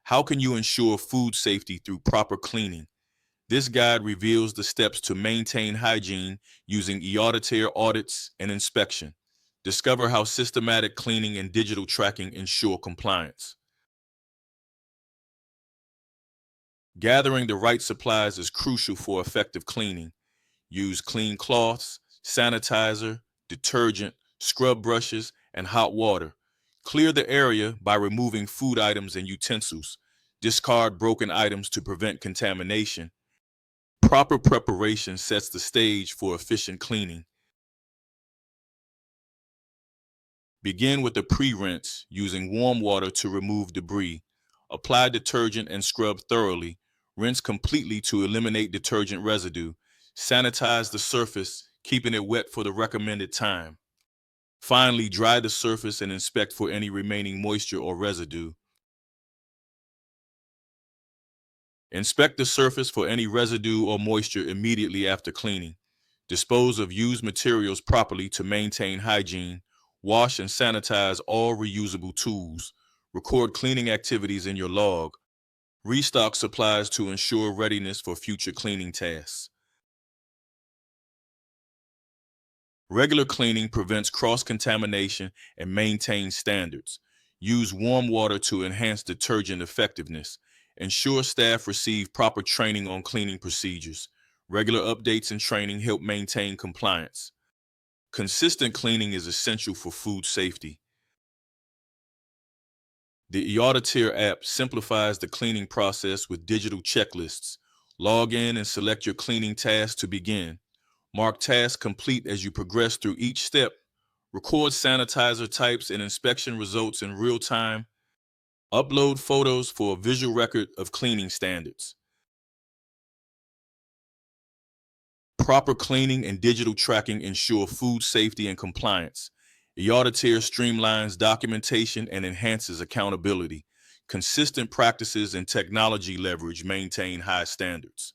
How can you ensure food safety through proper cleaning? This guide reveals the steps to maintain hygiene using eAuditor audits and inspection. Discover how systematic cleaning and digital tracking ensure compliance. Gathering the right supplies is crucial for effective cleaning. Use clean cloths, sanitizer, detergent, scrub brushes, and hot water. Clear the area by removing food items and utensils. Discard broken items to prevent contamination. Proper preparation sets the stage for efficient cleaning. Begin with a pre-rinse using warm water to remove debris. Apply detergent and scrub thoroughly. Rinse completely to eliminate detergent residue. Sanitize the surface, keeping it wet for the recommended time. Finally, dry the surface and inspect for any remaining moisture or residue. Inspect the surface for any residue or moisture immediately after cleaning. Dispose of used materials properly to maintain hygiene. Wash and sanitize all reusable tools. Record cleaning activities in your log. Restock supplies to ensure readiness for future cleaning tasks. Regular cleaning prevents cross-contamination and maintains standards. Use warm water to enhance detergent effectiveness. Ensure staff receive proper training on cleaning procedures. Regular updates and training help maintain compliance. Consistent cleaning is essential for food safety. The eAuditor app simplifies the cleaning process with digital checklists. Log in and select your cleaning task to begin. Mark tasks complete as you progress through each step. Record sanitizer types and inspection results in real time. Upload photos for a visual record of cleaning standards. Proper cleaning and digital tracking ensure food safety and compliance. eAuditor streamlines documentation and enhances accountability. Consistent practices and technology leverage maintain high standards.